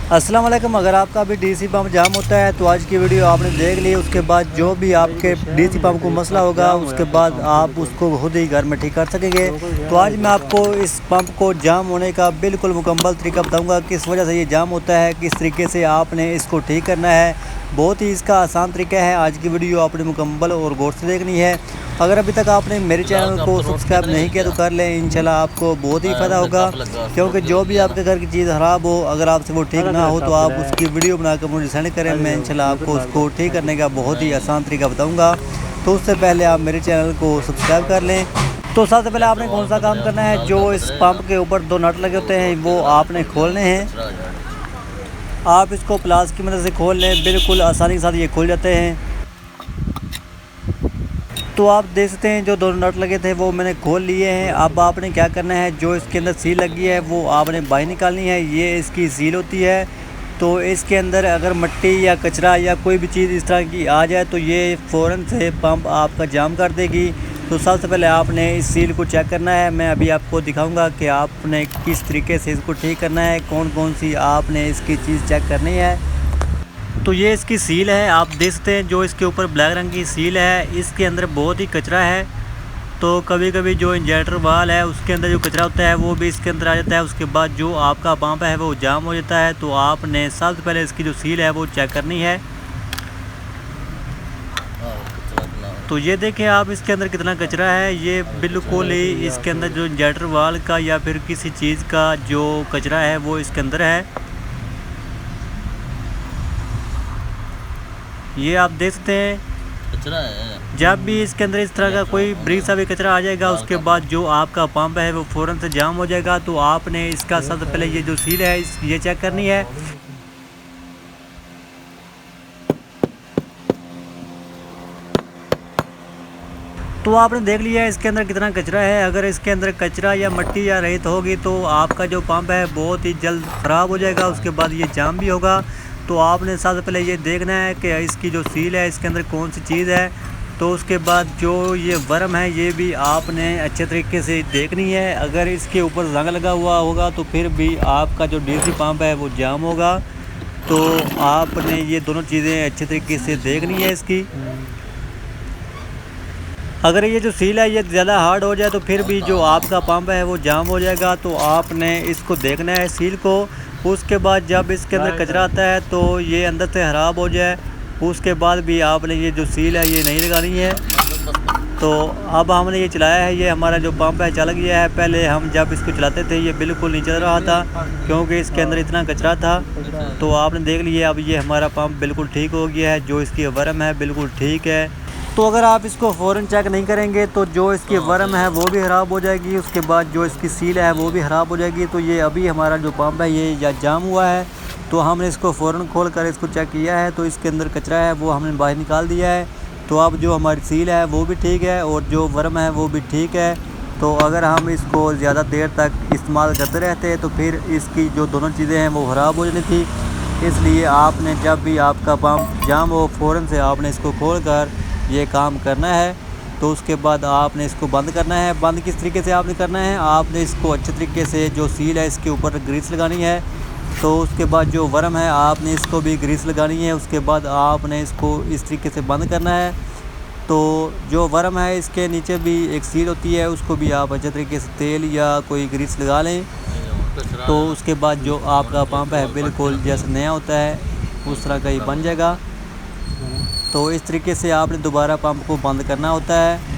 अस्सलाम वालेकुम। अगर आपका भी डीसी पंप जाम होता है तो आज की वीडियो आपने देख ली। उसके बाद जो भी आपके डीसी पंप को मसला होगा उसके बाद आप उसको खुद ही घर में ठीक कर सकेंगे। तो आज मैं आपको इस पंप को जाम होने का बिल्कुल मुकम्मल तरीका बताऊंगा, किस वजह से ये जाम होता है, किस तरीके से आपने इसको ठीक करना है। बहुत ही इसका आसान तरीका है। आज की वीडियो आपने मुकम्मल और गौर से देखनी है। अगर अभी तक आपने मेरे चैनल को सब्सक्राइब नहीं किया तो कर लें, इंशाल्लाह आपको बहुत ही फ़ायदा होगा। क्योंकि जो भी आपके घर की चीज़ ख़राब हो, अगर आपसे वो ठीक ना हो तो आप उसकी वीडियो बनाकर मुझे सेंड करें। मैं इंशाल्लाह आपको उसको ठीक करने का बहुत ही आसान तरीका बताऊँगा। तो उससे पहले आप मेरे चैनल को सब्सक्राइब कर लें। तो सबसे पहले आपने कौन सा काम करना है, जो इस पंप के ऊपर दो नट लगे होते हैं वो आपने खोलने हैं। आप इसको प्लास की मदद से खोल लें, बिल्कुल आसानी के साथ ये खुल जाते हैं। तो आप देख सकते हैं जो दोनों नट लगे थे वो मैंने खोल लिए हैं। अब आपने क्या करना है, जो इसके अंदर सील लगी है वो आपने बाहर निकालनी है। ये इसकी सील होती है। तो इसके अंदर अगर मिट्टी या कचरा या कोई भी चीज़ इस तरह की आ जाए तो ये फ़ौरन से पंप आपका जाम कर देगी। तो सबसे पहले आपने इस सील को चेक करना है। मैं अभी आपको दिखाऊंगा कि आपने किस तरीके से इसको ठीक करना है, कौन कौन सी आपने इसकी चीज़ चेक करनी है। तो ये इसकी सील है, आप देख सकते हैं जो इसके ऊपर ब्लैक रंग की सील है। इसके अंदर बहुत ही कचरा है। तो कभी कभी जो इंजेक्टर वाल है उसके अंदर जो कचरा होता है वो भी इसके अंदर आ जाता है। उसके बाद जो आपका पंप है वो जाम हो जाता है। तो आपने सबसे पहले इसकी जो सील है वो चेक करनी है। तो ये देखें आप, इसके अंदर कितना कचरा है। ये बिल्कुल ही इसके अंदर जो इंजेक्टर वाल का या फिर किसी चीज़ का जो कचरा है वो इसके अंदर है। ये आप देख सकते हैं कचरा है। जब भी इसके अंदर इस तरह का कोई ब्रिक सा भी कचरा आ जाएगा उसके बाद जो आपका पंप है वो फ़ौरन से जाम हो जाएगा। तो आपने इसका सबसे पहले ये जो सील है ये चेक करनी है। तो आपने देख लिया है इसके अंदर कितना कचरा है। अगर इसके अंदर कचरा या मिट्टी या रेत होगी तो आपका जो पंप है बहुत ही जल्द ख़राब हो जाएगा। उसके बाद ये जाम भी होगा। तो आपने सबसे पहले ये देखना है कि इसकी जो सील है इसके अंदर कौन सी चीज़ है। तो उसके बाद जो ये वर्म है ये भी आपने अच्छे तरीके से देखनी है। अगर इसके ऊपर जंग लगा हुआ होगा तो फिर भी आपका जो डीसी पंप है वो जाम होगा। तो आपने ये दोनों चीज़ें अच्छे तरीके से देखनी है इसकी। अगर ये जो सील है ये ज़्यादा हार्ड हो जाए तो फिर भी जो आपका पंप है वो जाम हो जाएगा। तो आपने इसको देखना है सील को। उसके बाद जब इसके अंदर कचरा आता है तो ये अंदर से ख़राब हो जाए उसके बाद भी आपने ये जो सील है ये नहीं लगानी है। तो अब हमने ये चलाया है, ये हमारा जो पंप है चल गया है। पहले हम जब इसको चलाते थे ये बिल्कुल नहीं चल रहा था क्योंकि इसके अंदर इतना कचरा था। तो आपने देख लिया अब ये हमारा पंप बिल्कुल ठीक हो गया है। जो इसकी वर्म है बिल्कुल ठीक है। तो अगर आप इसको फ़ौरन चेक नहीं करेंगे तो जो इसकी वर्म है वो भी ख़राब हो जाएगी। उसके बाद जो इसकी सील है वो भी ख़राब हो जाएगी। तो ये अभी हमारा जो पंप है ये या जाम हुआ है। तो हमने इसको फ़ौरन खोल कर इसको चेक किया है तो इसके अंदर कचरा है वो हमने बाहर निकाल दिया है। तो अब जो हमारी सील है वो भी ठीक है और जो वर्म है वो भी ठीक है। तो अगर हम इसको ज़्यादा देर तक इस्तेमाल करते रहते हैं तो फिर इसकी जो दोनों चीज़ें हैं वो ख़राब हो जानी थी। इसलिए आपने जब भी आपका पंप जाम हो फ़ौरन से आपने इसको खोल कर ये काम करना है। तो उसके बाद आपने इसको बंद करना है। बंद किस तरीके से आपने करना है, आपने इसको अच्छे तरीके से जो सील है इसके ऊपर ग्रीस लगानी है। तो उसके बाद जो वर्म है आपने इसको भी ग्रीस लगानी है। उसके बाद आपने इसको इस तरीके से बंद करना है। तो जो वर्म है इसके नीचे भी एक सील होती है, उसको भी आप अच्छे तरीके से तेल या कोई ग्रीस लगा लें। तो उसके बाद जो आपका पंप है बिल्कुल जैसे नया होता है उस तरह का ही बन जाएगा। तो इस तरीके से आपने दोबारा पंप को बंद करना होता है।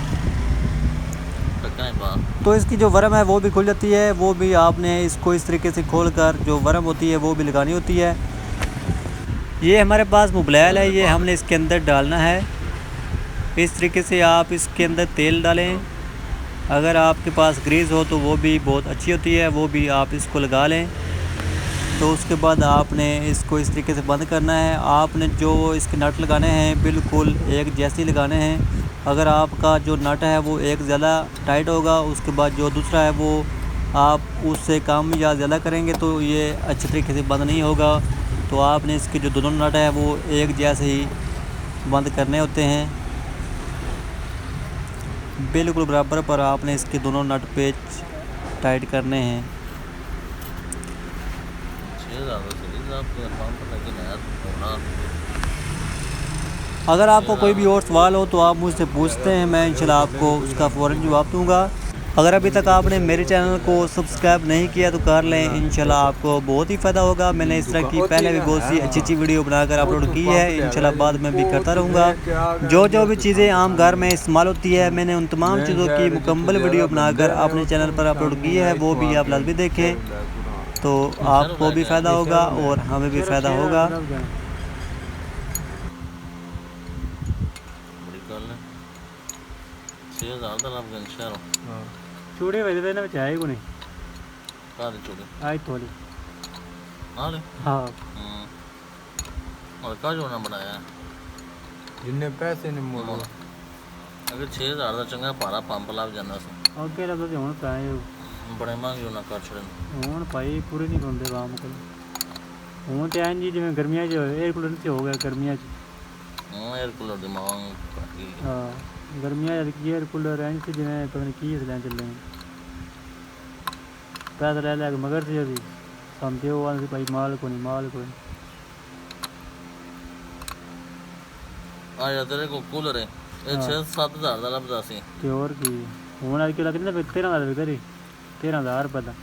तो इसकी जो वर्म है वो भी खुल जाती है। वो भी आपने इसको इस तरीके से खोलकर जो वर्म होती है वो भी लगानी होती है। ये हमारे पास मोबाइल है, ये हमने इसके अंदर डालना है। इस तरीके से आप इसके अंदर तेल डालें। अगर आपके पास ग्रीस हो तो वो भी बहुत अच्छी होती है, वो भी आप इसको लगा लें। तो उसके बाद आपने इसको इस तरीके से बंद करना है। आपने जो इसके नट लगाने हैं बिल्कुल एक जैसे लगाने हैं। अगर आपका जो नट है वो एक ज़्यादा टाइट होगा उसके बाद जो दूसरा है वो आप उससे कम या ज़्यादा करेंगे तो ये अच्छे तरीके से बंद नहीं होगा। तो आपने इसके जो दोनों नट है वो एक जैसे ही बंद करने होते हैं, बिल्कुल बराबर पर आपने इसके दोनों नट पेच टाइट करने हैं। अगर आपको कोई भी और सवाल हो तो आप मुझसे पूछते हैं, मैं इंशाल्लाह आपको उसका फ़ौरन जवाब दूंगा। अगर अभी तक आपने मेरे चैनल को सब्सक्राइब नहीं किया तो कर लें, इंशाल्लाह आपको बहुत ही फ़ायदा होगा। मैंने इस तरह की पहले भी बहुत सी अच्छी वीडियो बनाकर अपलोड की है, इंशाल्लाह बाद में भी करता रहूँगा। जो भी चीज़ें आम घर में इस्तेमाल होती है, मैंने उन तमाम चीज़ों की मुकम्मल वीडियो बनाकर अपने चैनल पर अपलोड की है, वो भी आप लाजमी देखें, तो आपको भी फ़ायदा होगा और हमें भी फ़ायदा होगा। चूड़े वजह ना चाहे को नहीं आज थोड़ी हाँ और का जोड़ना बनाया जिन्ने पैसे ने मोड़ अगर 6000 ਦਾ ਚੰਗਾ ਭਾਰਾ ਪੰਪ ਲੱਗ ਜਾਂਦਾ ਸੀ ਅੱਗੇ ਲੱਗ ਤੇ ਹੁਣ ਪੈਸੇ ਬੜੇ ਮਹਿੰਗੇ ਉਹਨਾਂ ਕਰ ਛੜਨ ਹੁਣ ਭਾਈ ਪੂਰੇ ਨਹੀਂ ਹੁੰਦੇ ਆਮ ਕੋਲ। ਹੁਣ ਤੇ ਐਂ ਜੀ ਜਿਵੇਂ ਗਰਮੀਆਂ 'ਚ 에ਅਰ ਕੂਲਰ ਤੇ ਹੋ ਗਿਆ ਗਰਮੀਆਂ 'ਚ। ਹਾਂ 에ਅਰ ਕੂਲਰ ਦੀ ਮੰਗ ਘੱਟ ਗਈ ਹਾਂ ਗਰਮੀਆਂ 'ਚ 에ਅਰ ਕੂਲਰ ਐਂ ਸੀ ਜਿਵੇਂ ਪਤਾ ਨਹੀਂ ਕੀ ਲੈਣ ਚੱਲੇ ਪੈਸੇ ਲੈ ਲੈ ਕੇ ਮਗਰ ਸੀ ਅਸੀਂ ਸਮਝੇ ਉਹ ਆਂਦੇ ਭਾਈ ਮਾਲ ਕੋਈ ਨਹੀਂ ਮਾਲ ਕੋਈ ਆ ਜਾ ਤੇਰੇ ਕੋ ਕੂਲਰ ਹੈ ਇਹ 6-7000 ਦਾ ਲੱਭਦਾ ਸੀ ਤੇ ਹੋਰ ਕੀ ਹੁਣ ਅੱਜ ਕਿਹੜਾ ਕਿੰਨਾ 13 ਦਾ ਵਿਕਦਾ 13000 ਰੁਪਏ ਦਾ।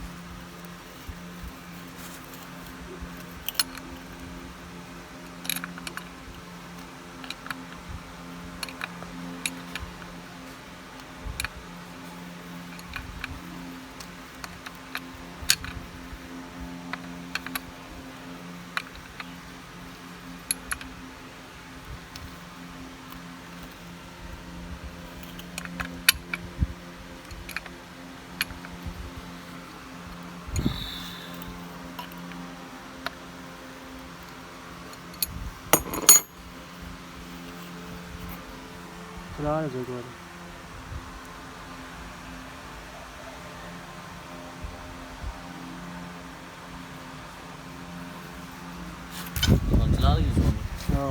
चला रहे एक बार ਚਲਾ ਲਈ ਸੋਨ हाँ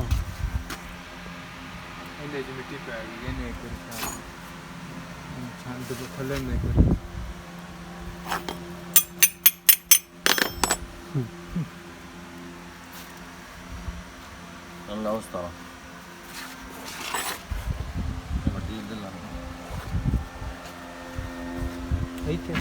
ਇਹਦੇ ਚ ਮਿੱਟੀ ਪੈ ਗਈ ਇਹਨੇ ਇੱਕ ਛੰਦ ਦੇ ਥੱਲੇ ਨੇ ਕਰ ਅੱਲਾ ਉਸਤਾਦ ਇਹ ਮੱਟੀ ਦੇ ਲਾ ਇੱਥੇ